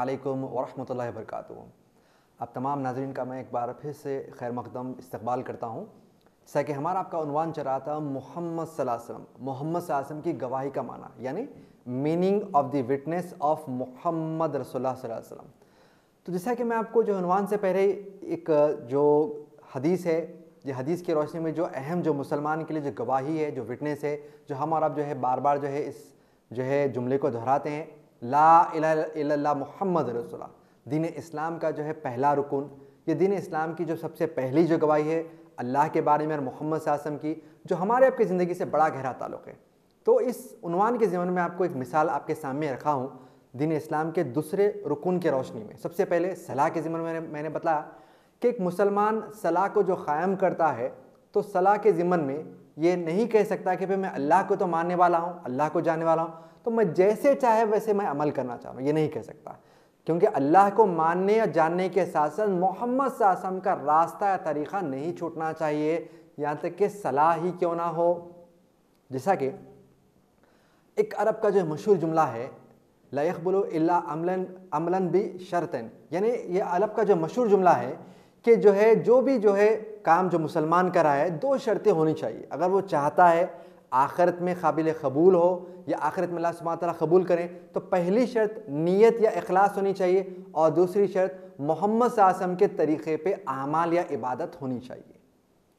अस्सलामुअलैकुम वरहमतुल्लाहि वबरकातुहू। अब तमाम नाज़रीन का मैं एक बार फिर से खैर मक़दम इस्तक़बाल करता हूँ। जैसा कि हमारा आपका उन्वान चल रहा था मोहम्मद सल्लल्लाहु अलैहि वसल्लम, मोहम्मद सल्लल्लाहु अलैहि वसल्लम की गवाही का माना, यानी meaning of the witness of Muhammad रसूलुल्लाह सल्लल्लाहु अलैहि वसल्लम। तो जैसा कि मैं आपको जो उन्वान से पहले एक जो हदीस है, ये हदीस की रोशनी में जो अहम जो मुसलमान के लिए जो गवाही है, जो विटनेस है, जो हम और आप जो है बार बार जो है इस जो है जुमले को दोहराते हैं, ला इलाहा इल्लल्लाह मुहम्मद रसूलुल्लाह, दीन इस्लाम का जो है पहला रुकन, ये दीन इस्लाम की जो सबसे पहली जो गवाही है अल्लाह के बारे में और मोहम्मद सल्लल्लाहु अलैहि वसल्लम की, जो हमारे आपकी ज़िंदगी से बड़ा गहरा ताल्लुक़ है। तो इस उन्वान के ज़िम्मन में आपको एक मिसाल आपके सामने रखा हूँ दीन इस्लाम के दूसरे रुकन के रोशनी में। सबसे पहले सलाह के ज़िम्मन में मैंने बताया कि एक मुसलमान सलाह को जो क़ायम करता है तो सलाह के ज़िम्मन में ये नहीं कह सकता कि भाई मैं अल्लाह को तो मानने वाला हूँ, अल्लाह को जानने वाला हूँ, तो मैं जैसे चाहे वैसे मैं अमल करना चाह रहा हूँ, ये नहीं कह सकता। क्योंकि अल्लाह को मानने या जानने के साथ साथ मोहम्मद सल्लल्लाहु अलैहि वसल्लम का रास्ता या तरीक़ा नहीं छूटना चाहिए, यहाँ तक कि सलाह ही क्यों ना हो। जैसा कि एक अरब का जो मशहूर जुमला है, ला यक़बलु इल्ला अमलन बि शर्तन, यानी ये अरब का जो मशहूर जुमला है कि जो भी काम जो मुसलमान कर रहा है, दो शर्तें होनी चाहिए। अगर वो चाहता है आखिरत में काबिल कबूल हो या आखिरत में अल्लाह सुब्हानहू व तआला कबूल करें, तो पहली शर्त नीयत या इखलास होनी चाहिए और दूसरी शर्त मोहम्मद सल्लल्लाहु अलैहि वसल्लम के तरीक़े पे आमाल या इबादत होनी चाहिए।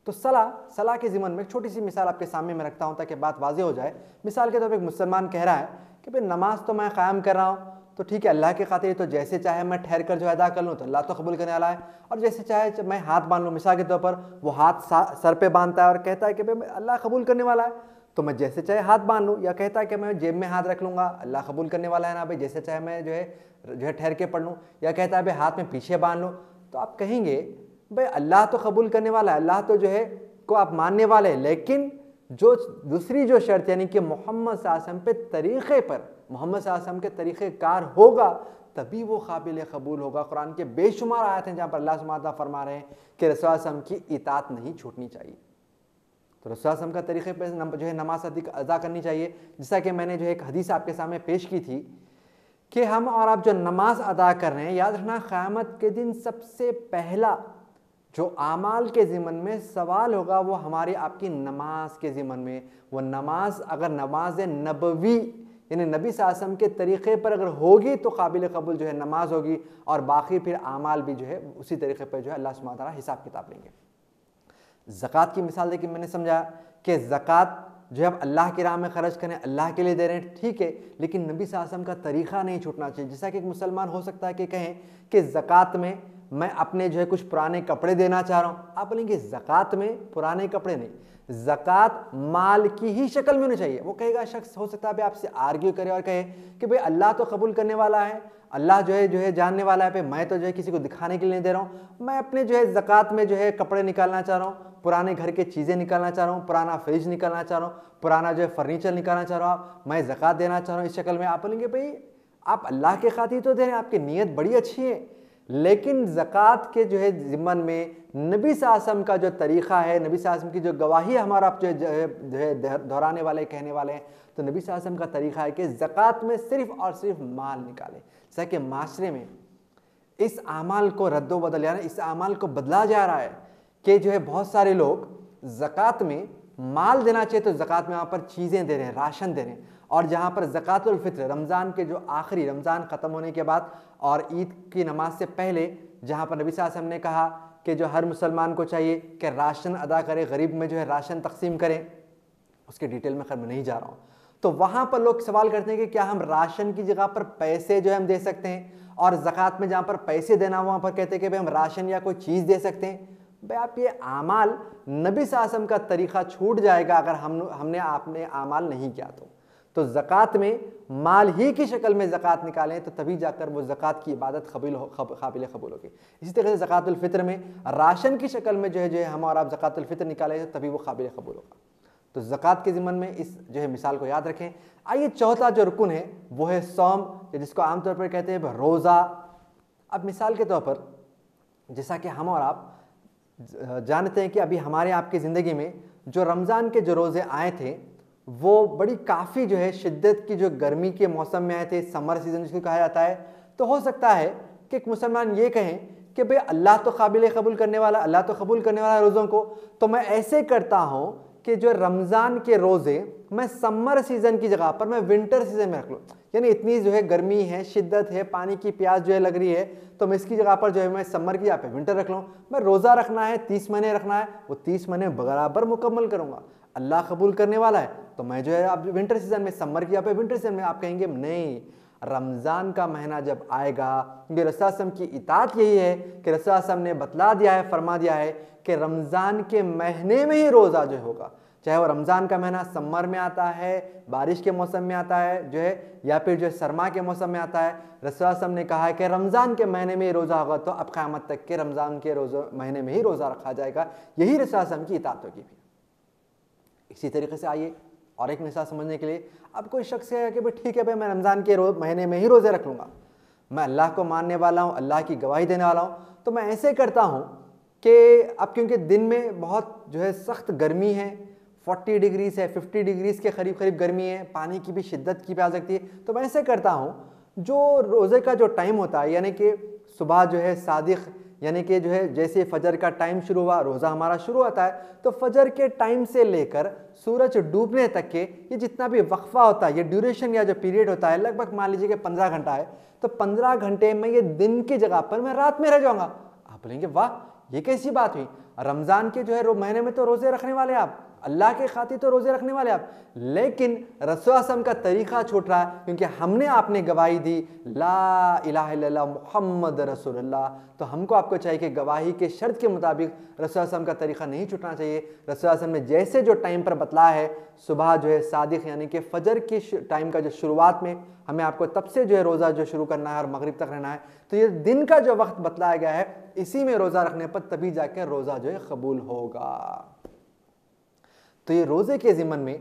तो सलाह के ज़िम्मन में एक छोटी सी मिसाल आपके सामने मैं रखता हूँ ताकि बात वाज़ेह हो जाए। मिसाल के तौर पर एक मुसलमान कह रहा है कि भाई नमाज तो मैं क़ायम कर रहा हूँ, तो ठीक है अल्लाह के खातिर, तो जैसे चाहे मैं ठहर कर जो अदा कर लूँ तो अल्लाह तो कबूल करने वाला है, और जैसे चाहे मैं हाथ बांध लूँ, मिसाल के तौर पर वो हाथ सर पे बांधता है और कहता है कि भाई अल्लाह कबूल करने वाला है, तो मैं जैसे चाहे हाथ बांध लूँ, या कहता है कि मैं जेब में हाथ रख लूँगा, अल्लाह कबूल करने वाला है ना भाई, जैसे चाहे मैं जो है ठहर के पढ़ लूँ, या कहता है भाई हाथ में पीछे बांध लूँ, तो आप कहेंगे भाई अल्लाह तो कबूल करने वाला है, अल्लाह तो जो है को आप मानने वाले हैं, लेकिन जो दूसरी जो शर्त यानी कि मोहम्मद सल्लल्लाहु अलैहि वसल्लम पे तरीक़े पर, मोहम्मद सल्लल्लाहु अलैहि वसल्लम के तरीक़ेकार होगा तभी वो काबिल कबूल होगा। कुरान के बेशुमार आयत हैं जहाँ पर अल्लाह सुब्हानहू व तआला फरमा रहे हैं कि रसूल सल्लल्लाहु अलैहि वसल्लम की इताअत नहीं छूटनी चाहिए। तो रसूल सल्लल्लाहु अलैहि वसल्लम का तरीक़े पर जो है नमाज अदा करनी चाहिए। जैसा कि मैंने जो एक हदीस आपके सामने पेश की थी कि हम और आप जो नमाज अदा कर रहे हैं, याद रखना क़यामत के दिन सबसे पहला जो आमाल के ज़िम्मन में सवाल होगा वो हमारी आपकी नमाज के ज़िम्मन में। वो नमाज अगर नमाज नबवी यानी नबी सल्लल्लाहु अलैहि वसल्लम के तरीक़े पर अगर होगी तो काबिल कबूल जो है नमाज होगी, और बाकी फिर आमाल भी जो है उसी तरीक़े पर जो है अल्लाह सुब्हानहू व तआला हिसाब किताब लेंगे। ज़कात की मिसाल देखिए, मैंने समझा कि ज़कात जो है आप अल्लाह की राह में ख़र्च करें, अल्लाह के लिए दे रहे हैं, ठीक है, लेकिन नबी सल्लल्लाहु अलैहि वसल्लम का तरीक़ा नहीं छूटना चाहिए। जैसा कि एक मुसलमान हो सकता है कि कहें कि ज़कात में मैं अपने जो है कुछ पुराने कपड़े देना चाह रहा हूँ, आप बोलेंगे ज़कात में पुराने कपड़े नहीं, ज़कात माल की ही शक्ल में होनी चाहिए। वो कहेगा, शख्स हो सकता है आपसे आर्ग्यू करे और कहे कि भाई अल्लाह तो कबूल करने वाला है, अल्लाह जो है जानने वाला है, पे मैं तो जो है किसी को दिखाने के लिए नहीं दे रहा हूँ, मैं अपने जो है ज़कात में जो है कपड़े निकालना चाह रहा हूँ, पुराने घर के चीज़ें निकालना चाह रहा हूँ, पुराना फ्रिज निकालना चाह रहा हूँ, पुराना जो है फर्नीचर निकालना चाह रहा हूँ, मैं ज़कात देना चाह रहा हूँ इस शक्ल में। आप बोलेंगे भाई आप अल्लाह के खातिर तो दे रहे हैं, आपकी नीयत बड़ी अच्छी है, लेकिन ज़कात के जो है ज़िम्मन में नबी सल्लल्लाहु अलैहि वसल्लम का जो तरीक़ा है, नबी सल्लल्लाहु अलैहि वसल्लम की जो गवाही हमारा आप जो है दोहराने वाले कहने वाले हैं, तो नबी सल्लल्लाहु अलैहि वसल्लम का तरीक़ा है कि ज़कात में सिर्फ़ और सिर्फ माल निकालें। जैसा कि माशरे में इस आमाल को रद्दो बदल, यानी इस आमाल को बदला जा रहा है कि जो है बहुत सारे लोग ज़कात में माल देना चाहिए तो ज़कात में वहाँ पर चीज़ें दे रहे हैं, राशन दे रहे हैं, और जहाँ पर ज़कातुल फ़ित्र रमज़ान के जो आखिरी रमज़ान ख़त्म होने के बाद और ईद की नमाज से पहले, जहाँ पर नबी सल्लल्लाहु अलैहि वसल्लम ने कहा कि जो हर मुसलमान को चाहिए कि राशन अदा करे, गरीब में जो है राशन तकसीम करें, उसके डिटेल में खैर मैं नहीं जा रहा हूँ। तो वहाँ पर लोग सवाल करते हैं कि क्या हम राशन की जगह पर पैसे जो है हम दे सकते हैं, और ज़कात में जहाँ पर पैसे देना वहाँ पर कहते हैं कि भाई हम राशन या कोई चीज़ दे सकते हैं। भाई आप ये आमाल नबी सल्लल्लाहु अलैहि वसल्लम का तरीक़ा छूट जाएगा अगर हमने आपने आमाल नहीं किया तो ज़कात में माल ही की शक्ल में ज़कात निकालें तो तभी जाकर वो ज़कात की इबादत काबिल कबूल होगी। इसी तरह से ज़कातुल फ़ित्र में राशन की शक्ल में जो है हम और आप ज़कातुल फ़ित्र निकालें तो तभी वो काबिल कबूल होगा। तो ज़कात के ज़िम्मन में इस जो है मिसाल को याद रखें। आइए चौथा जो रुकन है वो है सौम, जिसको आमतौर पर कहते हैं रोज़ा। अब मिसाल के तौर पर जैसा कि हम और आप जानते हैं कि अभी हमारे आपकी ज़िंदगी में जो रमज़ान के जो रोज़े आए थे वो बड़ी काफ़ी जो है शिद्दत की जो गर्मी के मौसम में आए थे, समर सीज़न जिसको कहा जाता है। तो हो सकता है कि एक मुसलमान ये कहें कि भाई अल्लाह तो काबिल कबूल करने वाला, अल्लाह तो कबूल करने वाला रोज़ों को, तो मैं ऐसे करता हूँ कि जो रमज़ान के रोज़े मैं समर सीज़न की जगह पर मैं विंटर सीज़न में रख लूँ। यानी इतनी जो है गर्मी है, शिद्दत है, पानी की प्यास जो है लग रही है, तो मैं इसकी जगह पर जो है मैं समर की जगह पर विंटर रख लूँ। मैं रोज़ा रखना है 30 महीने रखना है, वो 30 महीने बराबर मुकम्मल करूँगा। अल्लाह कबूल करने वाला है तो मैं जो है अब विंटर सीज़न में, समर की जगह पर विंटर सीज़न में। आप कहेंगे नहीं, रमज़ान का महीना जब आएगा, क्योंकि रसूल सल्लल्लाहु अलैहि वसल्लम की इताअत यही है कि रसूल सल्लल्लाहु अलैहि वसल्लम ने बतला दिया है, फरमा दिया है कि रमज़ान के महीने में ही रोज़ा जो होगा, चाहे वो रमज़ान का महीना समर में आता है, बारिश के मौसम में आता है जो है, या फिर जो है सरमा के मौसम में आता है। रसूल सल्लल्लाहु अलैहि वसल्लम ने कहा है कि रमज़ान के महीने में ही रोज़ा होगा, तो अब क़यामत तक के रमज़ान के महीने में ही रोज़ा रखा जाएगा। यही रसूल सल्लल्लाहु अलैहि वसल्लम की इताअत होगी। इसी तरीके से आइए और एक मिसाल समझने के लिए, अब कोई शख्स है कि भाई ठीक है भाई मैं रमज़ान के महीने में ही रोज़े रख लूँगा, मैं अल्लाह को मानने वाला हूँ, अल्लाह की गवाही देने वाला हूँ, तो मैं ऐसे करता हूँ कि अब क्योंकि दिन में बहुत जो है सख्त गर्मी है, 40 डिग्रीज है, 50 डिग्रीज के करीब करीब गर्मी है, पानी की भी शिद्दत की प्यास लगती है, तो मैं ऐसे करता हूँ जो रोज़े का जो टाइम होता है, यानी कि सुबह जो है सादिक, यानी कि जो है जैसे फजर का टाइम शुरू हुआ, रोज़ा हमारा शुरू होता है, तो फजर के टाइम से लेकर सूरज डूबने तक के ये जितना भी वक्फा होता है, ये ड्यूरेशन या जो पीरियड होता है, लगभग मान लीजिए कि 15 घंटा है, तो 15 घंटे में ये दिन की जगह पर मैं रात में रह जाऊंगा। आप बोलेंगे वाह ये कैसी बात हुई, रमज़ान के जो है महीने में तो रोज़े रखने वाले आप, अल्लाह के खातिर तो रोज़े रखने वाले आप, लेकिन रसूल सल्लल्लाहु अलैहि वसल्लम का तरीक़ा छूट रहा है, क्योंकि हमने आपने गवाही दी ला इलाहा इल्लल्लाह मुहम्मद रसूलुल्लाह, तो हमको आपको चाहिए कि गवाही के शर्त के मुताबिक रसूल सल्लल्लाहु अलैहि वसल्लम का तरीक़ा नहीं छूटना चाहिए। रसूल सल्लल्लाहु अलैहि वसल्लम ने जैसे जो टाइम पर बतलाया है, सुबह जो है सादिक यानी कि फ़जर की टाइम का जो शुरुआत में हमें आपको तब से जो है रोज़ा जो शुरू करना है और मगरिब तक रहना है, तो ये दिन का जो वक्त बतलाया गया है, इसी में रोज़ा रखने पर तभी जाकर रोज़ा जो है कबूल होगा। तो ये रोज़े के ज़िम्मन में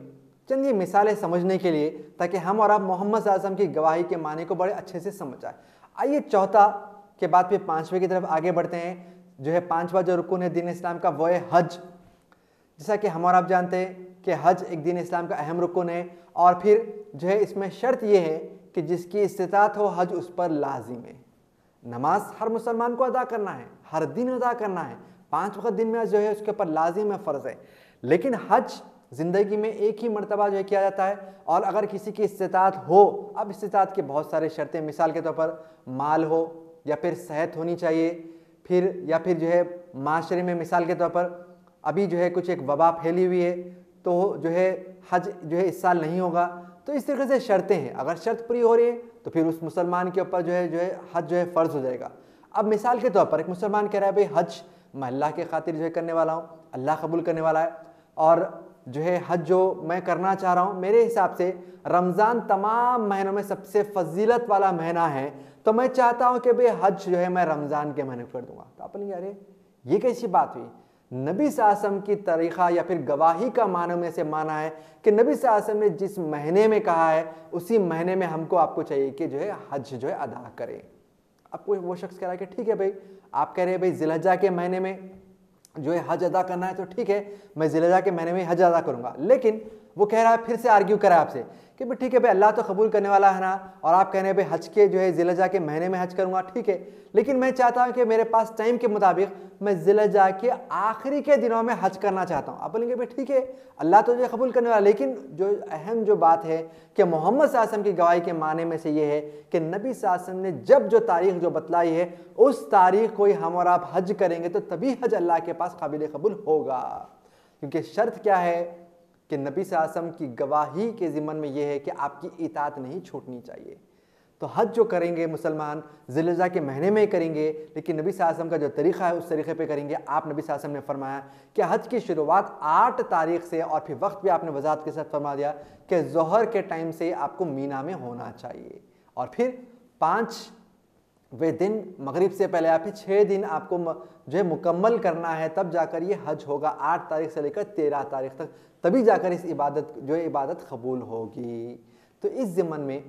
चंद ये मिसालें समझने के लिए, ताकि हम और आप मोहम्मद सल्लल्लाहु अलैहि वसल्लम की गवाही के माने को बड़े अच्छे से समझ आए। आइए चौथा के बाद फिर पांचवें की तरफ आगे बढ़ते हैं। जो है पांचवा जो रुकन है दीन इस्लाम का, वो है हज। जैसा कि हम और आप जानते हैं कि हज एक दीन इस्लाम का अहम रुकन है, और फिर जो है इसमें शर्त यह है कि जिसकी इस्तिताअत हो हज उस पर लाजिम है। नमाज हर मुसलमान को अदा करना है, हर दिन अदा करना है, 5 वक्त दिन में जो है उसके ऊपर लाजिम है, फ़र्ज़ है। लेकिन हज ज़िंदगी में एक ही मरतबा जो है किया जाता है, और अगर किसी की इस्तिताअत हो, अब इस्तिताअत की बहुत सारे शर्तें, मिसाल के तौर पर माल हो, या फिर सेहत होनी चाहिए, फिर या फिर जो है माशरे में मिसाल के तौर पर अभी जो है कुछ एक वबा फैली हुई है, तो जो है हज जो है इस साल नहीं होगा। तो इस तरीके से शर्तें हैं, अगर शर्त पूरी हो रही है तो फिर उस मुसलमान के ऊपर जो है हज जो है फ़र्ज़ हो जाएगा। अब मिसाल के तौर पर एक मुसलमान कह रहा है भाई हज मैं अल्लाह के खातिर जो है करने वाला हूँ, अल्लाह कबूल करने वाला है, और जो है हज जो मैं करना चाह रहा हूँ, मेरे हिसाब से रमज़ान तमाम महीनों में सबसे फजीलत वाला महीना है, तो मैं चाहता हूँ कि भाई हज जो है मैं रमज़ान के महीने कर दूंगा। तो आप बोलेंगे अरे ये कैसी बात हुई, नबी सल्लल्लाहु अलैहि वसल्लम की तरीक़ा या फिर गवाही का मानों में से माना है कि नबी सल्लल्लाहु अलैहि वसल्लम ने जिस महीने में कहा है उसी महीने में हमको आपको चाहिए कि जो है हज जो है अदा करें। अब कोई वो शख्स कह रहा है कि ठीक है भाई, आप कह रहे हैं भाई ज़िलहज्जा के महीने में जो है हज अदा करना है, तो ठीक है मैं ज़िलहज्जा के महीने में हज अदा करूँगा। लेकिन वो कह रहा है, फिर से आर्ग्यू करा आपसे कि भाई ठीक है भाई अल्लाह तो कबूल करने वाला है ना, और आप कह रहे हैं भाई हज के जो है ज़िलहज्जा के महीने में हज करूँगा, ठीक है, लेकिन मैं चाहता हूँ कि मेरे पास टाइम के मुताबिक मैं ज़िलहज्जा के आखिरी के दिनों में हज करना चाहता हूँ। आप बोलेंगे भाई ठीक है अल्लाह तो जो कबूल करने वाला, लेकिन जो अहम जो बात है कि मोहम्मद सल्लल्लाहु अलैहि वसल्लम की गवाही के माने में से ये है कि नबी सल्लल्लाहु अलैहि वसल्लम ने जब जो तारीख़ जो बतलाई है उस तारीख़ को ही हम और आप हज करेंगे, तो तभी हज अल्लाह के पास काबिल कबूल होगा। क्योंकि शर्त क्या है कि नबी सल्लल्लाहु अलैहि वसल्लम की गवाही के ज़िम्मन में यह है कि आपकी इताअत नहीं छूटनी चाहिए। तो हज जो करेंगे मुसलमान ज़िलहज्जा के महीने में करेंगे, लेकिन नबी सल्लल्लाहु अलैहि वसल्लम का जो तरीक़ा है उस तरीक़े पे करेंगे। आप नबी सल्लल्लाहु अलैहि वसल्लम ने फरमाया कि हज की शुरुआत 8 तारीख़ से, और फिर वक्त भी आपने वज़ाहत के साथ फरमा दिया कि ज़ोहर के टाइम से आपको मीना में होना चाहिए, और फिर 5वें दिन मगरिब से पहले या फिर 6 दिन आपको जो है मुकम्मल करना है, तब जाकर ये हज होगा। 8 तारीख़ से लेकर 13 तारीख़ तक, तभी जाकर इस इबादत जो है इबादत कबूल होगी। तो इस ज़िम्मन में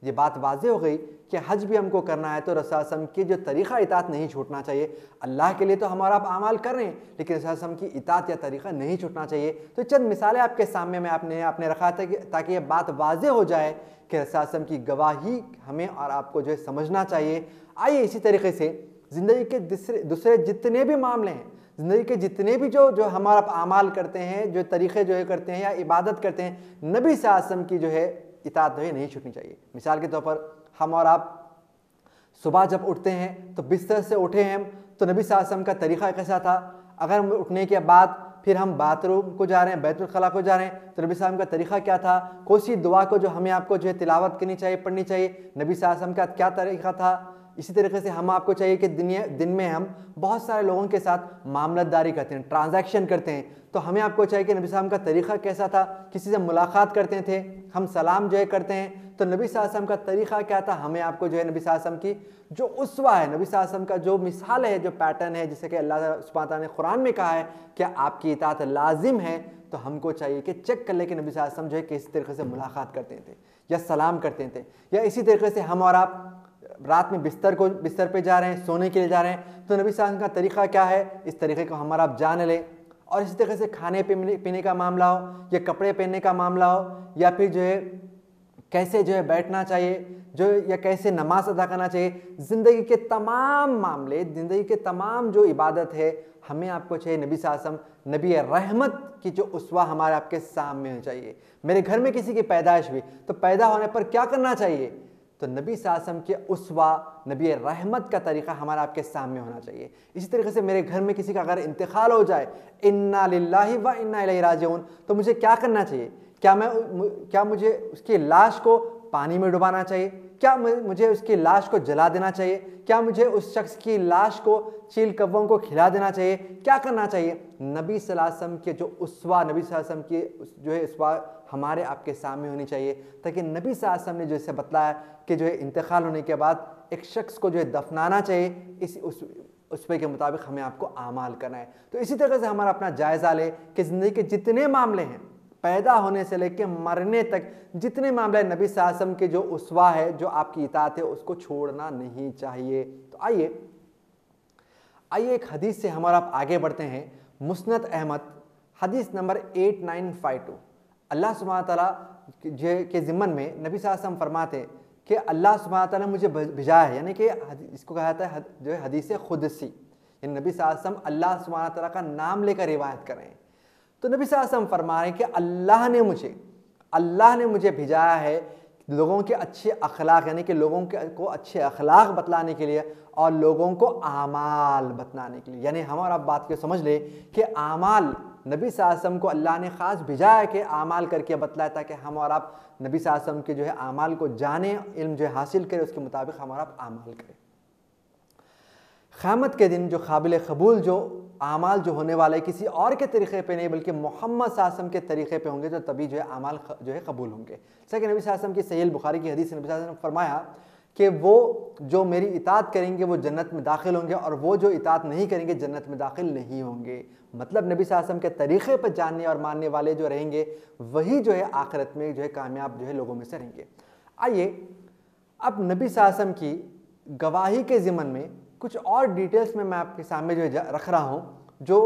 ये बात वाज़ेह हो गई कि हज भी हमको करना है तो रसूल सल्लल्लाहु अलैहि वसल्लम की जो तरीक़ा इताअत नहीं छूटना चाहिए। अल्लाह के लिए तो हमारा आप आमाल कर रहे हैं, लेकिन रसूल सल्लल्लाहु अलैहि वसल्लम की इताअत या तरीक़ा नहीं छूटना चाहिए। तो चंद मिसालें आपके सामने में आपने रखा था ताकि ये बात वाज़ेह हो जाए कि रसूल सल्लल्लाहु अलैहि वसल्लम की गवाही हमें और आपको जो है समझना चाहिए। आइए इसी तरीके से ज़िंदगी के दूसरे जितने भी मामले हैं, ज़िंदगी के जितने भी जो हमारा आमाल करते हैं, जो तरीक़े जो है करते हैं या इबादत करते हैं, नबी सल्लल्लाहु अलैहि वसल्लम की जो है इताअत जो है नहीं छूटनी चाहिए। मिसाल के तौर पर हम और आप सुबह जब उठते हैं तो बिस्तर से उठे हैं तो नबी सल्लल्लाहु अलैहि वसल्लम का तरीक़ा कैसा था। अगर हम उठने के बाद फिर हम बाथरूम को जा रहे हैं, बैतुल खला को जा रहे हैं, तो नबी सल्लल्लाहु अलैहि वसल्लम का तरीक़ा क्या था। कौन सी दुआ को जो हमें आपको जो है तिलावत करनी चाहिए, पढ़नी चाहिए, नबी सल्लल्लाहु अलैहि वसल्लम का क्या तरीक़ा था। इसी तरीके से हम आपको चाहिए कि दिन में हम बहुत सारे लोगों के साथ मामलतदारी करते हैं, ट्रांजैक्शन करते हैं, तो हमें आपको चाहिए कि नबी सल्लल्लाहु अलैहि वसल्लम का तरीक़ा कैसा था। किसी से मुलाकात करते थे, हम सलाम जो है करते हैं, तो नबी सल्लल्लाहु अलैहि वसल्लम का तरीक़ा क्या था। हमें आपको जो है नबी सल्लल्लाहु अलैहि वसल्लम की जो उसवा है, नबी सल्लल्लाहु अलैहि वसल्लम का जो मिसाल है, जो पैटर्न है, जिसे कि अल्लाह सुब्हानहू व तआला ने कुरान में कहा है कि आपकी इताअत लाजिम है, तो हमको चाहिए कि चेक कर ले कि नबी सल्लल्लाहु अलैहि वसल्लम जो है किस तरीके से मुलाकात करते थे या सलाम करते थे। या इसी तरीके से हम और आप रात में बिस्तर पे जा रहे हैं, सोने के लिए जा रहे हैं, तो नबी सल्लल्लाहु अलैहि वसल्लम का तरीक़ा क्या है, इस तरीक़े को हमारा आप जान लें। और इसी तरीके से खाने पीने का मामला हो या कपड़े पहनने का मामला हो या फिर जो है कैसे जो है बैठना चाहिए जो या कैसे नमाज अदा करना चाहिए, ज़िंदगी के तमाम मामले, ज़िंदगी के तमाम जो इबादत है, हमें आपको चाहिए नबी सल्लल्लाहु अलैहि वसल्लम, नबी रहमत की जो उसवा हमारे आपके सामने होनी चाहिए। मेरे घर में किसी की पैदाइश हुई तो पैदा होने पर क्या करना चाहिए, तो नबी सल्लल्लाहु अलैहि वसल्लम के उसवा, नबी रहमत का तरीक़ा हमारा आपके सामने होना चाहिए। इसी तरीके से मेरे घर में किसी का अगर इंतकाल हो जाए, इन्ना लिल्लाहि व इन्ना इलैहि राजिऊन, तो मुझे क्या करना चाहिए। क्या मुझे उसकी लाश को पानी में डुबाना चाहिए, क्या मुझे उसकी लाश को जला देना चाहिए, क्या मुझे उस शख्स की लाश को चील कव्वों को खिला देना चाहिए, क्या करना चाहिए। नबी सल्लल्लाहु अलैहि वसल्लम के जो उसवा, नबी सल्लल्लाहु अलैहि वसल्लम की जो है उसवा हमारे आपके सामने होनी चाहिए, ताकि नबी सल्लल्लाहु अलैहि वसल्लम ने जैसे बतलाया कि जो है इंतकाल होने के बाद एक शख्स को जो है दफनाना चाहिए, उस पे के मुताबिक हमें आपको आमाल करना है। तो इसी तरह से हमारा अपना जायज़ा ले कि ज़िंदगी के जितने मामले हैं, पैदा होने से लेकर मरने तक जितने मामले नबी सल्लल्लाहु अलैहि वसल्लम के जो उसवा है, जो आपकी इताअत है, उसको छोड़ना नहीं चाहिए। तो आइए एक हदीस से हमारा आप आगे बढ़ते हैं। मुस्नद अहमद हदीस नंबर 8952। अल्लाह सुब्हानहू व तआला के ज़िम्मन में नबी सल्लल्लाहु अलैहि वसल्लम फरमाते हैं कि अल्लाह सुब्हानहू व तआला मुझे भेजा है, यानी कि इसको कहा जाता है जो है हदीस खुदसी, यानी नबी सल्लल्लाहु अलैहि वसल्लम अल्लाह सुब्हानहू व तआला का नाम लेकर रिवायत कर रहे हैं। तो नबी सल्लल्लाहु अलैहि वसल्लम फरमा रहे हैं कि अल्लाह ने मुझे भेजाया है लोगों के अच्छे अखलाक, यानी कि लोगों को अच्छे अखलाक बतलाने के लिए और लोगों को आमाल बतलाने के लिए। यानी हम और आप बात को समझ ले कि आमाल नबी सल्लल्लाहु अलैहि वसल्लम को अल्लाह ने ख़ास भेजाया कि आमाल करके बतलाया, ताकि हम और आप नबी सल्लल्लाहु अलैहि वसल्लम के जो है आमाल को जाने, इल्म जो है हासिल करें, उसके मुताबिक हम और आप आमाल करें। क़यामत के दिन जो काबिल कबूल जो आमाल जो होने वाले किसी और के तरीक़े पे नहीं बल्कि मोहम्मद सल्लल्लाहु अलैहि वसल्लम के तरीक़े पे होंगे, तो तभी जो है आमाल जो है कबूल होंगे। जैसे कि नबी सल्लल्लाहु अलैहि वसल्लम की सहीह बुखारी की हदीस में नबी सल्लल्लाहु अलैहि वसल्लम फरमाया कि वो जो मेरी इताअत करेंगे वो जन्नत में दाखिल होंगे और वो जो इताअत नहीं करेंगे जन्नत में दाखिल नहीं होंगे। मतलब नबी सल्लल्लाहु अलैहि वसल्लम के तरीक़े पर जानने और मानने वाले जो रहेंगे वही जो है आखिरत में जो है कामयाब जो है लोगों में से रहेंगे। आइए अब नबी सल्लल्लाहु अलैहि वसल्लम की गवाही के ज़िम्मन में कुछ और डिटेल्स में मैं आपके सामने जो है रख रहा हूँ, जो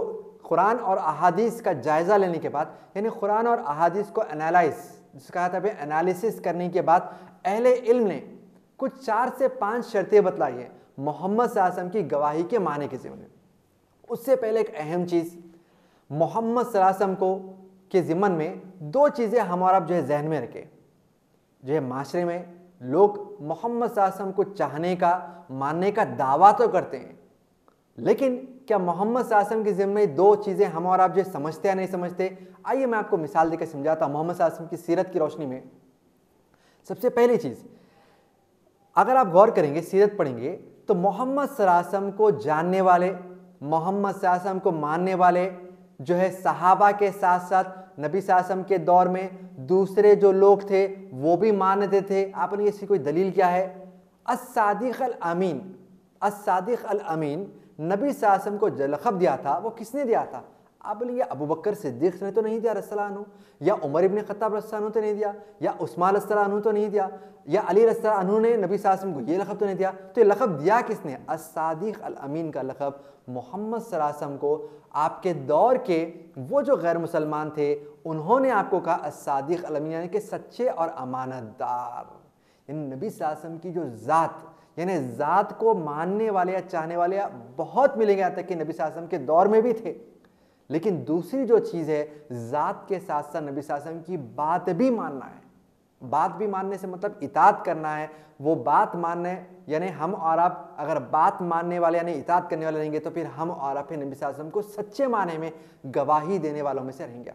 कुरान और अहादीस का जायज़ा लेने के बाद, यानी कुरान और अहादीस को एनालाइज, जिसको कहा था एनालिसिस करने के बाद अहले इल्म ने कुछ 4 से 5 शर्तें बतलाई है मोहम्मद सल्लल्लाहु अलैहि वसल्लम की गवाही के माने के ज़िम्मन में। उससे पहले एक अहम चीज़, मोहम्मद सल्लल्लाहु अलैहि वसल्लम को के ज़िम्मन में 2 चीज़ें हमारा जो है जहन में रखें। जो है माशरे में लोग मोहम्मद सल्लल्लाहु अलैहि वसल्लम को चाहने का, मानने का दावा तो करते हैं, लेकिन क्या मोहम्मद सल्लल्लाहु अलैहि वसल्लम के ज़िम्मे 2 चीज़ें हम और आप जो समझते या नहीं समझते। आइए मैं आपको मिसाल देकर समझाता हूँ मोहम्मद सल्लल्लाहु अलैहि वसल्लम की सीरत की रोशनी में। सबसे पहली चीज़, अगर आप गौर करेंगे, सीरत पढ़ेंगे, तो मोहम्मद सल्लल्लाहु अलैहि वसल्लम को जानने वाले, मोहम्मद सल्लल्लाहु अलैहि वसल्लम को मानने वाले जो है सहाबा के साथ साथ नबी सल्लल्लाहु अलैहि वसल्लम के दौर में दूसरे जो लोग थे वो भी मानते थे। आपने इसकी कोई दलील क्या है। अस-सादिक़ अल-अमीन, अस-सादिक़ अल-अमीन नबी सल्लल्लाहु अलैहि वसल्लम को जो लक़ब दिया था वो किसने दिया था। आप बोलेंगे अबू बकर सिद्दीक ने तो नहीं दिया रज़ियल्लाहु अन्हु, या उमर इब्न खत्ताब रज़ियल्लाहु अन्हु तो नहीं दिया, या उस्मान रज़ियल्लाहु अन्हु तो नहीं दिया, या अली रज़ियल्लाहु अन्हु ने नबी सल्लल्लाहु अलैहि वसल्लम को ये लक़ब तो नहीं दिया। तो ये लक़ब दिया किसने? अस-सादिक़ अल-अमीन का लक़ब मोहम्मद सल्लल्लाहु अलैहि वसल्लम को आपके दौर के वो जो गैर मुसलमान थे उन्होंने आपको कहा अस-सादिक़ अल-अमीन, यानी कि सच्चे और अमानतदार। यानी नबी सल्लल्लाहु अलैहि वसल्लम की जो ज़ात, यानी ज़ात को मानने वाले या चाहने वाले बहुत मिलेंगे, यहाँ तक कि नबी सल्लल्लाहु अलैहि वसल्म के दौर में भी थे। लेकिन दूसरी जो चीज़ है, ज़ात के साथ साथ नबी सल्लल्लाहु अलैहि वसल्लम की बात भी मानना है। बात भी मानने से मतलब इताअत करना है। वो बात मानने यानी हम और आप अगर बात मानने वाले यानी इताअत करने वाले रहेंगे तो फिर हम और आप फिर नबी सल्लल्लाहु अलैहि वसल्लम को सच्चे माने में गवाही देने वालों में से रहेंगे।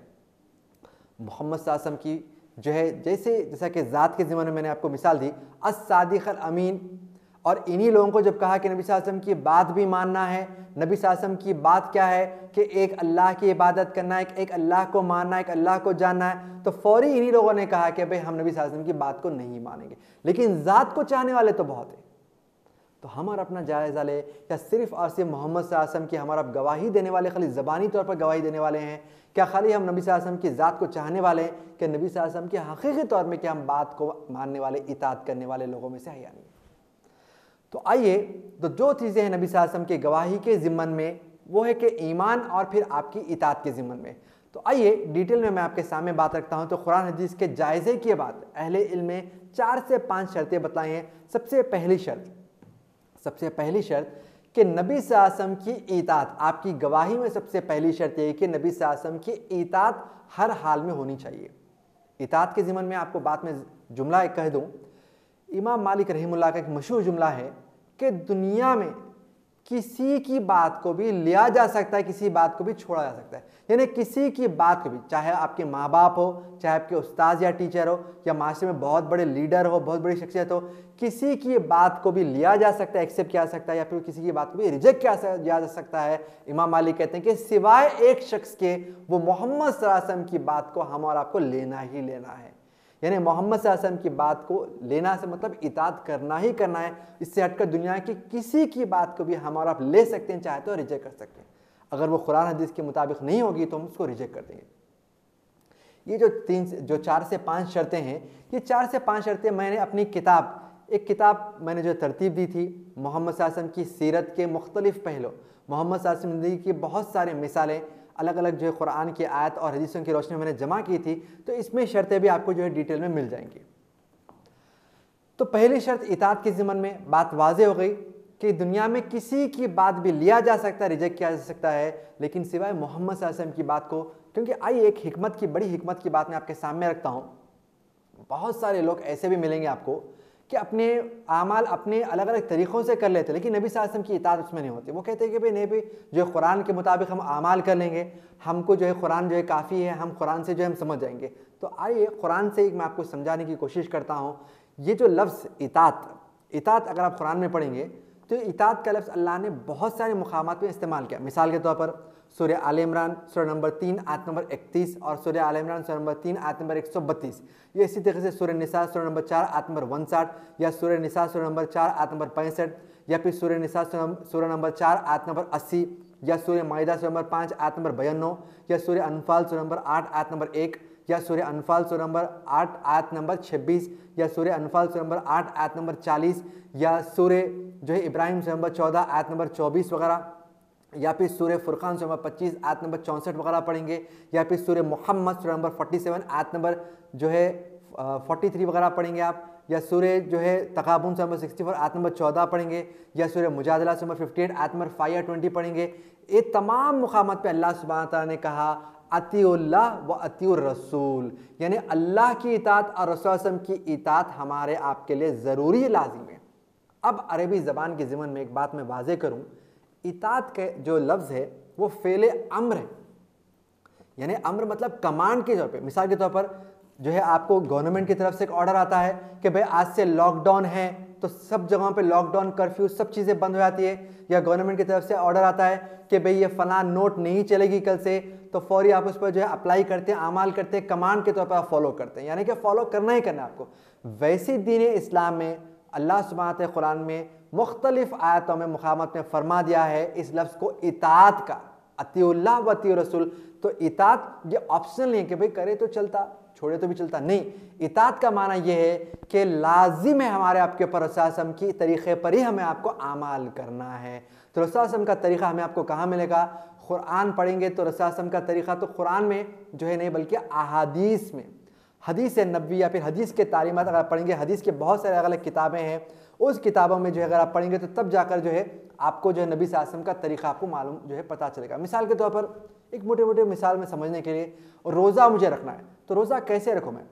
मोहम्मद सल्लल्लाहु अलैहि वसल्लम की जो है जैसा कि ज़ात के ज़िम्मे में मैंने आपको मिसाल दी अस-सादिक़ अल-अमीन, और इन्हीं लोगों को जब कहा कि नबी सल्लल्लाहु अलैहि वसल्लम की बात भी मानना है। नबी सल्लल्लाहु अलैहि वसल्लम की बात क्या है कि एक अल्लाह की इबादत करना है, एक अल्लाह को मानना है, एक अल्लाह को जानना है। तो फौरी इन्हीं लोगों ने कहा कि भाई हम नबी सल्लल्लाहु अलैहि वसल्लम की बात को नहीं मानेंगे। लेकिन ज़ात को चाहने वाले तो बहुत है। तो हम और अपना जायज़ा ले, या सिर्फ और सिर्फ मोहम्मद सल्लल्लाहु अलैहि वसल्लम की हमारा गवाही देने वाले, खाली ज़बानी तौर पर गवाही देने वाले हैं क्या? खाली हम नबी सल्लल्लाहु अलैहि वसल्लम की ज़ात को चाहने वाले हैं कि नबी सल्लल्लाहु अलैहि वसल्लम के हकीकी तौर में क्या हम बात को मानने वाले, इताअत करने वाले लोगों में से है या नहीं? तो आइए, तो जो चीज़ें हैं नबी सल्लल्लाहु अलैहि वसल्लम के गवाही के ज़िम्मन में वो है कि ईमान और फिर आपकी इताअत के ज़िम्मन में। तो आइए डिटेल में मैं आपके सामने बात रखता हूं। तो कुरान हदीस के जायज़े की बात अहले इल्म में 4 से 5 शर्तें बताई हैं। सबसे पहली शर्त कि नबी सल्लल्लाहु अलैहि वसल्लम की इताअत, आपकी गवाही में सबसे पहली शर्त यह है कि नबी सल्लल्लाहु अलैहि वसल्लम की इताअत हर हाल में होनी चाहिए। इताअत के ज़िम्मन में आपको बात में जुमला एक कह दूँ, इमाम मालिक रहमुल्लाह का एक मशहूर जुमला है कि दुनिया में किसी की बात को भी लिया जा सकता है, किसी बात को भी छोड़ा जा सकता है। यानी किसी की बात को भी, चाहे आपके माँ बाप हो, चाहे आपके उस्ताद या टीचर हो, या माशरे में बहुत बड़े लीडर हो, बहुत बड़ी शख्सियत हो, किसी की बात को भी लिया जा सकता है, एक्सेप्ट किया जा सकता है, या फिर किसी की बात को भी रिजेक्ट किया जा सकता है। इमाम मालिक कहते हैं कि सिवाय एक शख्स के, वो मोहम्मद सल्लल्लाहु अलैहि वसल्लम की बात को हम और आपको लेना ही लेना है। यानी मोहम्मद सल्लल्लाहु अलैहि वसल्लम की बात को लेना से मतलब इताअत करना ही करना है। इससे हटकर दुनिया की किसी की बात को भी हम और आप ले सकते हैं, चाहे तो रिजेक्ट कर सकते हैं। अगर वो कुरान हदीस के मुताबिक नहीं होगी तो हम उसको रिजेक्ट कर देंगे। ये जो 4 से 5 शर्तें हैं, ये 4 से 5 शर्तें मैंने अपनी एक किताब मैंने जो तरतीब दी थी, मोहम्मद सल्लल्लाहु अलैहि वसल्लम की सीरत के मुख्तलिफ पहलू, मोहम्मद सल्लल्लाहु अलैहि वसल्लम की ज़िंदगी की बहुत सारी मिसालें अलग अलग जो है कुरान की आयत और हदीसों की रोशनी में मैंने जमा की थी। तो इसमें शर्तें भी आपको जो है डिटेल में मिल जाएंगी। तो पहली शर्त इताअत के ज़िम्मन में बात वाज़ेह हो गई कि दुनिया में किसी की बात भी लिया जा सकता है, रिजेक्ट किया जा सकता है, लेकिन सिवाय मोहम्मद सल्लल्लाहु अलैहि वसल्लम की बात को। क्योंकि आइए एक बड़ी हिकमत की बात मैं आपके सामने रखता हूँ। बहुत सारे लोग ऐसे भी मिलेंगे आपको कि अपने आमाल अपने अलग अलग तरीक़ों से कर लेते, लेकिन नबी सल्लल्लाहु अलैहि वसल्लम की इताअत उसमें नहीं होती। वो कहते हैं कि भाई नहीं भाई, जो कुरान के मुताबिक हम आमाल कर लेंगे, हमको जो है कुरान जो है काफ़ी है, हम कुरान से जो है हम समझ जाएंगे। तो आइए कुरान से मैं आपको समझाने की कोशिश करता हूँ। ये जो लफ्ज़ इताअत अगर आप कुरान में पढ़ेंगे तो इताअत का लफ्ज़ अल्लाह ने बहुत सारे मुकामात में इस्तेमाल किया। मिसाल के तौर पर सूरह आल इमरान सूरह नंबर 3 आयत नंबर 31 और सूरह आल इमरान सूरह नंबर 3 आयत नंबर 132। ये इसी तरीके से सूरह निसा सूरह नंबर 4 आयत नंबर 59, या सूरह निसा सूरह नंबर 4 आयत नंबर 65, या फिर सूरह निसा सूरह नंबर 4 आयत नंबर 80, या सूरह माइदा सूरह नंबर 5 आयत नंबर 92, या सूरह अनफाल सूरह नंबर 8 आयत नंबर 1, या सूरह अनफाल सूरह नंबर 8 आयत नंबर 26, या सूरह अनफाल सूरह नंबर 8 आयत नंबर 40, या सूरह जो है इब्राहिम सूरह नंबर 14 आयत नंबर 24 वगैरह, या फिर सूरह फुरकान सूरह नंबर 25 आयत नंबर 64 वगैरह पढ़ेंगे, या फिर सूरह मोहम्मद सूरह नंबर 47 आयत नंबर जो है 43 वगैरह पढ़ेंगे आप, या सूरह जो है तकाबुन सूरह नंबर 64 आयत नंबर 14 पढ़ेंगे, या सूरह मुजादला सूरह नंबर 58 आयत नंबर 5 या 20 पढ़ेंगे। ये तमाम मुकामात पे अल्लाह सुब्हानहू व तआला ने कहा अतिउल्लाह व अतिउर रसूल, यानी अल्लाह की इताअत और रसूल सल्लल्लाहु अलैहि वसल्लम की इताअत हमारे आपके लिए ज़रूरी लाजिम है। अब अरबी ज़बान के ज़िम्मन में एक बात मैं वाज़ेह करूँ, इताअत के जो लफ्ज़ है वो फ़ेल अम्र है। यानी अम्र मतलब कमांड के तौर पे। मिसाल के तौर पर जो है आपको गवर्नमेंट की तरफ से एक ऑर्डर आता है कि भाई आज से लॉकडाउन है, तो सब जगहों पे लॉकडाउन, कर्फ्यू, सब चीज़ें बंद हो जाती है। या गवर्नमेंट की तरफ से ऑर्डर आता है कि भाई ये फ़लाँ नोट नहीं चलेगी कल से, तो फौरी आप उस पर जो है अप्लाई करते हैं, आमाल करते हैं, कमांड के तौर पर आप फॉलो करते हैं, यानी कि फॉलो करना ही करना है आपको। वैसे दीन इस्लाम में अल्लाह सुब्हानहू व तआला कुरान में मुख्तलिफ आयतों में मुकामात में फरमा दिया है इस लफ्ज़ को इताअत का। अतिउल्लाह व अतिउर रसूल। तो इतात ये ऑप्शनल नहीं है कि भाई करे तो चलता, छोड़े तो भी चलता, नहीं। इतात का माना यह है कि लाजिम है हमारे आपके ऊपर रसूल की तरीक़े पर ही हमें आपको आमाल करना है। तो रसूल का तरीक़ा हमें आपको कहाँ मिलेगा? कुरान पढ़ेंगे तो रसूल का तरीक़ा तो कुरान में जो है नहीं, बल्कि अहादीस में, हदीस नबी या फिर हदीस के तालीमात अगर पढ़ेंगे, हदीस के बहुत सारे अलग अलग किताबें हैं, उस किताबों में जो है अगर आप पढ़ेंगे तो तब जाकर जो है आपको जो है नबी सल्लल्लाहु अलैहि वसल्लम का तरीक़ा आपको मालूम जो है पता चलेगा। मिसाल के तौर पर एक मोटे मोटे मिसाल में समझने के लिए, रोज़ा मुझे रखना है तो रोज़ा कैसे रखूँ मैं?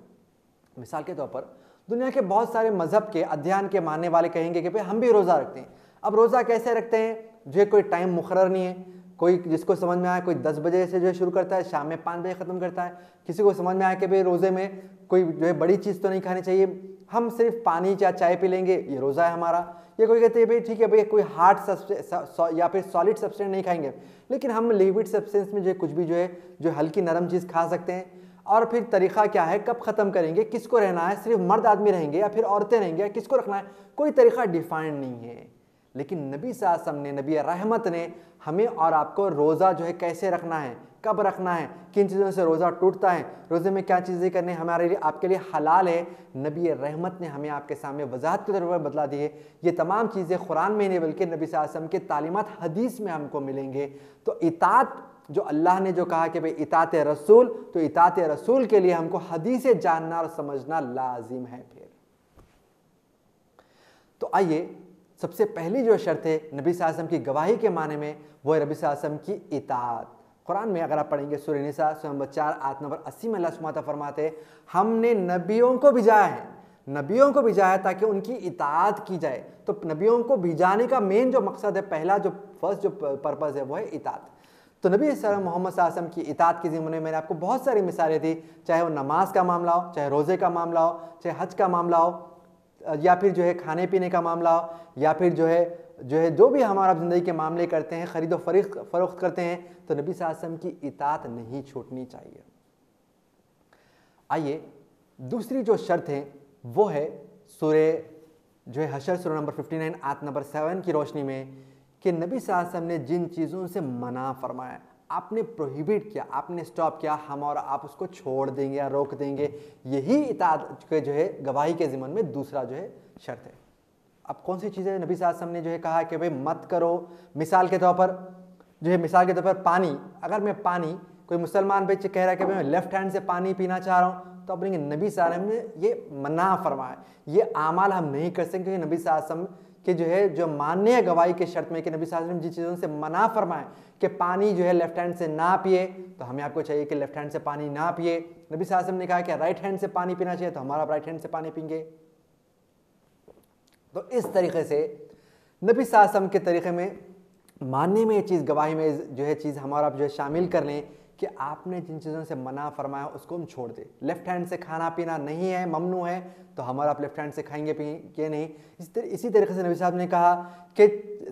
मिसाल के तौर पर दुनिया के बहुत सारे मज़हब के अध्ययन के मानने वाले कहेंगे कि भाई हम भी रोज़ा रखते हैं। अब रोज़ा कैसे रखते हैं? जो कोई टाइम मुकर्रर नहीं है, कोई जिसको समझ में आए कोई 10 बजे से जो है शुरू करता है, शाम में 5 बजे ख़त्म करता है। किसी को समझ में आया कि भाई रोज़े में कोई जो है बड़ी चीज़ तो नहीं खानी चाहिए, हम सिर्फ पानी या चाय पी लेंगे, ये रोज़ा है हमारा। ये कोई कहते हैं भाई ठीक है भाई कोई हार्ड या फिर सॉलिड सब्सटेंस नहीं खाएंगे, लेकिन हम लिक्विड सब्सटेंस में जो कुछ भी जो है जो हल्की नरम चीज़ खा सकते हैं। और फिर तरीक़ा क्या है, कब ख़त्म करेंगे, किसको रहना है, सिर्फ मर्द आदमी रहेंगे या फिर औरतें रहेंगे, या किसको रखना है, कोई तरीक़ा डिफाइंड नहीं है। लेकिन नबी सल्लल्लाहु अलैहि वसल्लम ने, नबी रहमत ने हमें और आपको रोज़ा जो है कैसे रखना है, कब रखना है, किन चीज़ों से रोज़ा टूटता है, रोज़े में क्या चीज़ें करनी हमारे लिए आपके लिए हलाल है, नबी रहमत ने हमें आपके सामने वजाहत के तौर पर बतला दी है। ये तमाम चीज़ें कुरान में नहीं बल्कि नबी सल्लल्लाहु अलैहि वसल्लम के तालीमात हदीस में हमको मिलेंगे। तो इतात जो अल्लाह ने जो कहा कि भाई इतात रसूल, तो इतात रसूल के लिए हमको हदीसें जानना और समझना लाजिम है। फिर तो आइए, सबसे पहली जो शर्त है नबी सल्लल्लाहु अलैहि वसल्लम की गवाही के माने में, वो है नबी सल्लल्लाहु अलैहि वसल्लम की इतात। कुरान में अगर आप पढ़ेंगे सूरह निसा सूरह नंबर 4 आयत नंबर 80 में अल्लाह सुब्हानहू व तआला फरमाते हैं, हमने नबियों को भिजाया है, नबियों को भिजाया ताकि उनकी इतात की जाए। तो नबियों को भिजाने का मेन जो मकसद है, पहला जो फर्स्ट जो पर्पज़ है वो है इतात। तो नबी मोहम्मद सल्लल्लाहु अलैहि वसल्लम की इतात के ज़िम्मे मैंने आपको बहुत सारी मिसालें दी, चाहे वो नमाज का मामला हो, चाहे रोज़े का मामला हो, चाहे हज का मामला हो, या फिर जो है खाने पीने का मामला हो, या फिर जो भी हमारा ज़िंदगी के मामले करते हैं, ख़रीदो फरोख्त करते हैं, तो नबी सल्लल्लाहु अलैहि वसल्लम की इतात नहीं छूटनी चाहिए। आइए, दूसरी जो शर्त है वो है सूरह जो है हशर सूरह नंबर 59 आयत नंबर 7 की रोशनी में, कि नबी सल्लल्लाहु अलैहि वसल्लम ने जिन चीज़ों से मना फरमाया, आपने प्रोहिबिट किया, आपने स्टॉप किया, हम और आप उसको छोड़ देंगे या रोक देंगे। यही इतात के जो है गवाही के ज़िम्मन में दूसरा जो है शर्त है। अब कौन सी चीज़ें नबी सल्लल्लाहु अलैहि वसल्लम ने जो है कहा कि भाई मत करो? मिसाल के तौर पर जो है, मिसाल के तौर पर पानी, अगर मैं पानी, कोई मुसलमान बच्चे कह रहा है कि भाई मैं लेफ्ट हैंड से पानी पीना चाह रहा हूँ, तो अपने नबी सल्लल्लाहु अलैहि वसल्लम ने ये मना फरमाया, ये आमाल हम नहीं कर सकते, क्योंकि नबी सल्लल्लाहु अलैहि वसल्लम कि जो है जो मान्य है गवाही के शर्त में कि नबी सल्लल्लाहु अलैहि वसल्लम जिन चीज़ों से मना फरमाए कि पानी जो है लेफ्ट हैंड से ना पिए, तो हमें आपको चाहिए कि लेफ्ट हैंड से पानी ना पिए। नबी सल्लल्लाहु अलैहि वसल्लम ने कहा कि राइट हैंड से पानी पीना चाहिए, तो हमारा राइट हैंड से पानी पीएंगे। तो इस तरीके से नबी सल्लल्लाहु अलैहि वसल्लम के तरीके में मानने में ये चीज़, गवाही में जो है चीज़ हमारा जो है शामिल कर लें कि आपने जिन चीज़ों से मना फरमाया उसको हम छोड़ दें। लेफ्ट हैंड से खाना पीना नहीं है, ममनू है, तो हमारा आप लेफ्ट हैंड से खाएंगे पिएंगे नहीं। इसी तरीके से नबी साहब ने कहा कि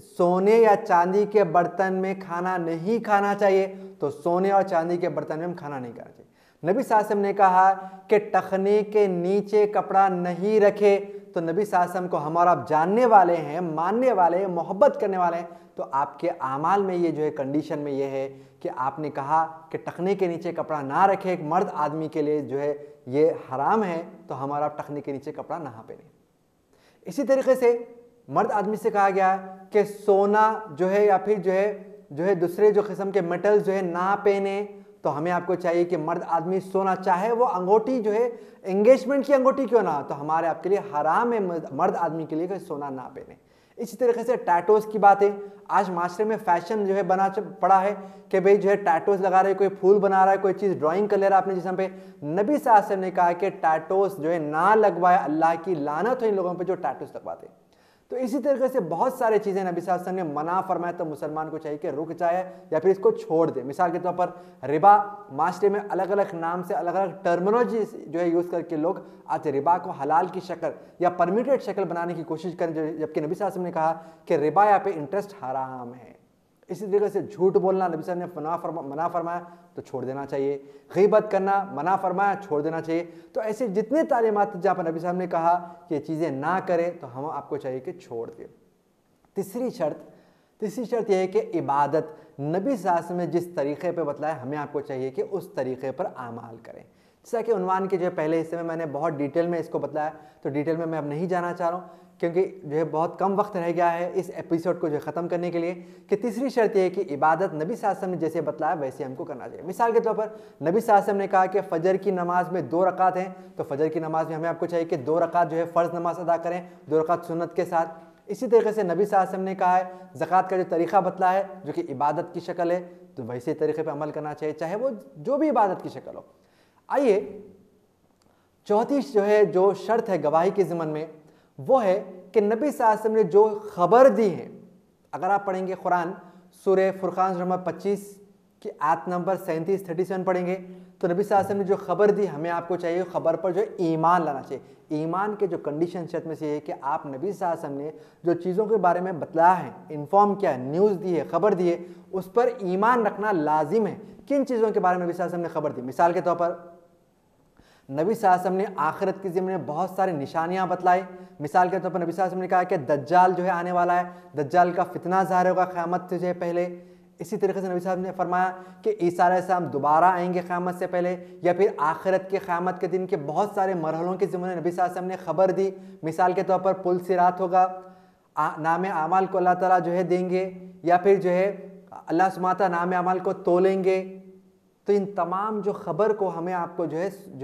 सोने या चांदी के बर्तन में खाना नहीं खाना चाहिए, तो सोने और चांदी के बर्तन में हम खाना नहीं खाना चाहिए। नबी सल्लल्लाहु अलैहि वसल्लम ने कहा कि टखने के नीचे कपड़ा नहीं रखे, तो नबी सल्लल्लाहु अलैहि वसल्लम को हम और आप जानने वाले हैं, मानने वाले हैं, मोहब्बत करने वाले हैं, तो आपके आमाल में ये जो है कंडीशन में ये है कि आपने कहा कि टखने के नीचे कपड़ा ना रखे, एक मर्द आदमी के लिए जो है ये हराम है, तो हमारा टखने के नीचे कपड़ा ना पहने। इसी तरीके से मर्द आदमी से कहा गया कि सोना जो है या फिर जो है दूसरे जो किस्म के मेटल जो है ना पहने, तो हमें आपको चाहिए कि मर्द आदमी सोना, चाहे वो अंगूठी जो है एंगेजमेंट की अंगूठी क्यों ना, तो हमारे आपके लिए हराम है मर्द आदमी के लिए कि सोना ना पहने। इसी तरीके से टैटोज की बात है, आज माशरे में फैशन जो है बना पड़ा है कि भाई जो है टैटोज लगा रहे, कोई फूल बना रहा है, कोई चीज़ ड्राइंग कर ले रहा है अपने जिस्म पे। नबी सल्लल्लाहु अलैहि वसल्लम ने कहा कि टैटोज जो है ना लगवाए, अल्लाह की लानत हो इन लोगों पे जो टैटोज लगवाते हैं। तो इसी तरीके से बहुत सारे चीज़ें नबी सल्लल्लाहु अलैहि वसल्लम ने मना फरमाया, तो मुसलमान को चाहिए कि रुक जाए या फिर इसको छोड़ दे। मिसाल के तौर पर रिबा, माशरे में अलग अलग नाम से अलग अलग टर्मिनोलॉजी जो है यूज़ करके लोग आज रिबा को हलाल की शक्ल या परमिटेड शक्ल बनाने की कोशिश करें, जबकि नबी सल्लल्लाहु अलैहि वसल्लम ने कहा कि रिबा यहाँ पे इंटरेस्ट हराम है। इसी तरीके से झूठ बोलना नबी सल्लल्लाहु अलैहि वसल्लम ने मना फरमाया, तो छोड़ देना चाहिए। गीबत करना मना फरमाया, छोड़ देना चाहिए। तो ऐसे जितने तालीमात जहाँ पर नबी साहब ने कहा कि ये चीज़ें ना करें, तो हम आपको चाहिए कि छोड़ दें। तीसरी शर्त तीसरी शर्त यह है कि इबादत नबी सल्लल्लाहु अलैहि वसल्लम ने जिस तरीक़े पे बतलाया हमें आपको चाहिए कि उस तरीक़े पर आमाल करें। जैसा कि उन्वान के जो है पहले हिस्से में मैंने बहुत डिटेल में इसको बतलाया, तो डिटेल में मैं अब नहीं जाना चाह रहा हूँ क्योंकि जो है बहुत कम वक्त रह गया है इस एपिसोड को जो ख़त्म करने के लिए। कि तीसरी शर्त यह है कि इबादत नबी सल्लल्लाहु अलैहि वसल्लम ने जैसे बतलाया वैसे हमको करना चाहिए। मिसाल के तौर पर नबी सल्लल्लाहु अलैहि वसल्लम ने कहा कि फ़जर की नमाज में 2 रकात हैं, तो फ़जर की नमाज में हमें आपको चाहिए कि 2 रकात जो है फ़र्ज़ नमाज अदा करें, 2 रकात सुन्नत के साथ। इसी तरीके से नबी सल्लल्लाहु अलैहि वसल्लम ने कहा है ज़कात का जो तरीक़ा बतला है जो कि इबादत की शक्ल है, तो वैसे तरीक़े पर अमल करना चाहिए, चाहे वो जो भी इबादत की शक्ल हो। आइए चौथी जो शर्त है गवाही के ज़िमन में, वो है कि नबी सल्लल्लाहु अलैहि वसल्लम ने जो खबर दी है, अगर आप पढ़ेंगे कुरान सूरह फुरक़ान नंबर 25 की आयत नंबर 37-37 पढ़ेंगे, तो नबी सल्लल्लाहु अलैहि वसल्लम ने जो खबर दी हमें आपको चाहिए खबर पर जो ईमान लाना चाहिए। ईमान के जो कंडीशन शर्त में से ये है कि आप नबी सल्लल्लाहु अलैहि वसल्लम ने जो चीज़ों के बारे में बतलाया है, इन्फॉर्म किया है, न्यूज़ दी है, खबर दी है, उस पर ईमान रखना लाजिम है। किन चीज़ों के बारे में नबी सल्लल्लाहु अलैहि वसल्लम ने खबर दी? मिसाल के तौर पर नबी सल्लल्लाहु अलैहि वसल्लम ने आखिरत की ज़िम्मे में बहुत सारी निशानियां बतलाई। मिसाल के तौर पर नबी सल्लल्लाहु अलैहि वसल्लम ने कहा कि दज्जाल जो है आने वाला है, दज्जाल का फितना ज़ाहिर होगा क़यामत से पहले। इसी तरीके से नबी सल्लल्लाहु अलैहि वसल्लम ने फरमाया कि ईसा अलैहिस्सलाम दोबारा आएंगे क़यामत से पहले, या फिर आखिरत के क़यामत के दिन के बहुत सारे मरहलों के ज़िम्मे नबी सल्लल्लाहु अलैहि वसल्लम ने खबर दी। मिसाल के तौर पर पुल सिरात होगा, नाम आमाल को अल्लाह ताला जो है देंगे, या फिर जो है अल्लाह सुब्हानहू व तआला नाम आमाल को तोलेंगे। तो इन तमाम जो खबर को हमें आपको जो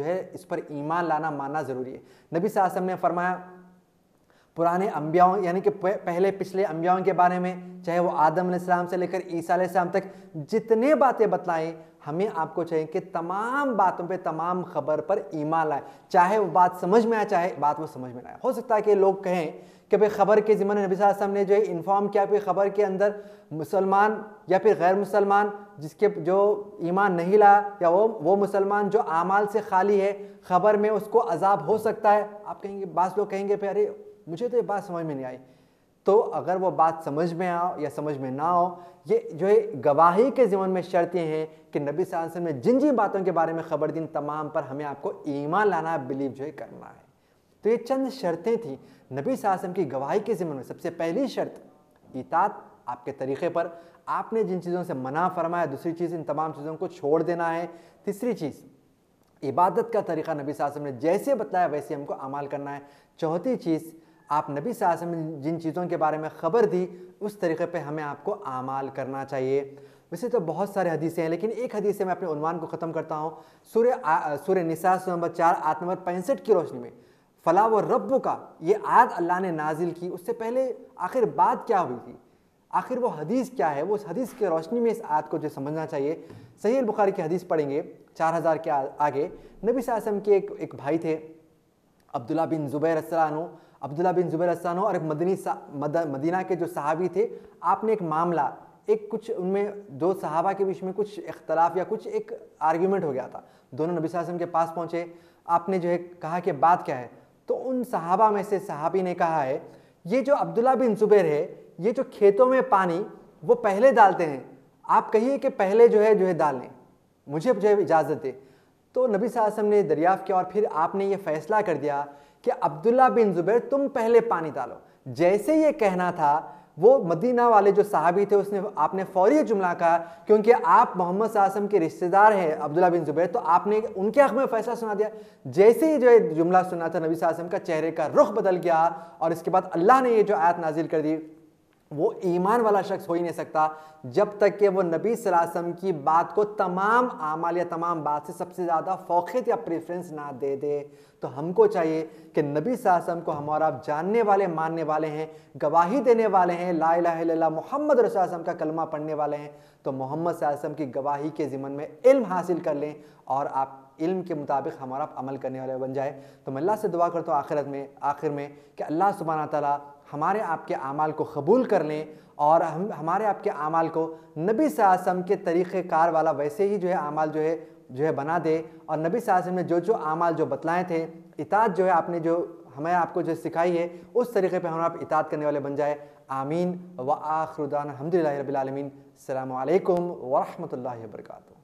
है इस पर ईमान लाना मानना ज़रूरी है। नबी सल्लल्लाहु अलैहि वसल्लम ने फरमाया पुराने अंबियाओं यानी कि पहले पिछले अंबियाओं के बारे में, चाहे वो आदम अलैहिस्सलाम से लेकर ईसा अलैहिस्सलाम तक जितने बातें बतलाएं, हमें आपको चाहिए कि तमाम बातों पे तमाम खबर पर ईमान लाएं, चाहे वो बात समझ में आए चाहे बात वो समझ में ना आए। हो सकता है कि लोग कहें कि भाई खबर के ज़िम्मे नबी सल्लल्लाहु अलैहि वसल्लम ने जो इन्फॉर्म किया कि खबर के अंदर मुसलमान या फिर गैर मुसलमान जिसके जो ईमान नहीं लाया, या वो मुसलमान जो आमाल से खाली है, खबर में उसको अजाब हो सकता है। आप कहेंगे, बास लोग कहेंगे फिर अरे मुझे तो ये बात समझ में नहीं आई। तो अगर वो बात समझ में आओ या समझ में ना हो, ये जो है गवाही के ज़िम्मे में शर्तें हैं कि नबी सल्लल्लाहु अलैहि वसल्लम ने जिन जिन बातों के बारे में खबर दी तमाम पर हमें आपको ईमान लाना, बिलीव जो है करना है। तो ये चंद शर्तें थी नबी सल्लल्लाहु अलैहि वसल्लम की गवाही के ज़िम्मे में। सबसे पहली शर्त इताअत, आपके तरीक़े पर आपने जिन चीज़ों से मना फरमाया, दूसरी चीज़ इन तमाम चीज़ों को छोड़ देना है। तीसरी चीज़ इबादत का तरीक़ा नबी सल्लल्लाहु अलैहि वसल्लम ने जैसे बताया वैसे हमको अमल करना है। चौथी चीज़ आप नबी सल्लल्लाहु अलैहि वसल्लम ने जिन चीज़ों के बारे में खबर दी उस तरीक़े पे हमें आपको आमाल करना चाहिए। वैसे तो बहुत सारे हदीसें हैं, लेकिन एक हदीस से मैं अपने उन्वान को ख़त्म करता हूँ। सूरह निसा नंबर 4 आयत नंबर 65 की रोशनी में फला व रब्बु का ये आयत अल्लाह ने नाजिल की, उससे पहले आखिर बात क्या हुई थी, आखिर वो हदीस क्या है, वो उस हदीस की रोशनी में इस आयत को जो समझना चाहिए। सही बुखारी की हदीस पढ़ेंगे 4000 के आगे। नबी सल्लल्लाहु अलैहि वसल्लम के एक भाई थे अब्दुल्ला बिन ज़ुबैर अस्सलानो और एक मदीना के जो सहाबी थे। आपने एक मामला, एक कुछ उनमें दो सहाबा के बीच में कुछ इख्तलाफ या कुछ एक आर्ग्यूमेंट हो गया था। दोनों नबी सल्लल्लाहु अलैहि वसल्लम के पास पहुँचे, आपने जो है कहा कि बात क्या है। तो उन सहाबा में से सहाबी ने कहा है, ये जो अब्दुल्ला बिन ज़ुबैर है, ये जो खेतों में पानी वो पहले डालते हैं, आप कहिए कि पहले जो है डाल लें, मुझे जो है इजाज़त दे। तो नबी सल्लल्लाहु अलैहि वसल्लम ने दरियाफ़त किया और फिर आपने ये फ़ैसला कर दिया कि अब्दुल्ला बिन ज़ुबैर तुम पहले पानी डालो। जैसे ये कहना था, वो मदीना वाले जो सहाबी थे आपने फौरी जुमला कहा, क्योंकि आप मोहम्मद सल्लल्लाहु अलैहि वसल्लम के रिश्तेदार हैं अब्दुल्ला बिन ज़ुबैर, तो आपने उनके हक़ में फ़ैसला सुना दिया। जैसे ही जो है जुमला सुना था, नबी सल्लल्लाहु अलैहि वसल्लम का चेहरे का रुख बदल गया और इसके बाद अल्लाह ने ये जो आयत नाजिल कर दी, वो ईमान वाला शख्स हो ही नहीं सकता जब तक कि वो नबी सल्लल्लाहु अलैहि वसल्लम की बात को तमाम आमाल या तमाम बात से सबसे ज़्यादा फ़ौक़ियत या प्रेफरेंस ना दे दे। तो हमको चाहिए कि नबी सल्लल्लाहु अलैहि वसल्लम को हम और आप जानने वाले, मानने वाले हैं, गवाही देने वाले हैं, ला इलाहा इल्लल्लाह मोहम्मद रसूलुल्लाह सल्लल्लाहु अलैहि वसल्लम का कलमा पढ़ने वाले हैं। तो मोहम्मद सल्लल्लाहु अलैहि वसल्लम की गवाही के ज़िम्मन में इल्म हासिल कर लें और आप इल्म के मुताबिक हमारा अमल करने वाले बन जाए। तो मैं अल्लाह से दुआ करता हूँ आखिर में कि अल्लाह सुब्हानहू व तआला हमारे आपके आमाल को कबूल कर लें और हम हमारे आपके आमाल को नबी सल्लल्लाहु अलैहि वसल्लम के तरीक़ेकार वाला वैसे ही जो है आमाल जो है बना दे। और नबी सल्लल्लाहु अलैहि वसल्लम ने जो आमाल जो बतलाए थे, इताअत जो है आपने जो हमें आपको जो सिखाई है, उस तरीक़े पे हम आप इताअत करने वाले बन जाए। आमीन व आखिरु दाना अल्हम्दुलिल्लाहि रब्बिल आलमीन। अस्सलामु अलैकुम व रहमतुल्लाहि व बरकातुहू।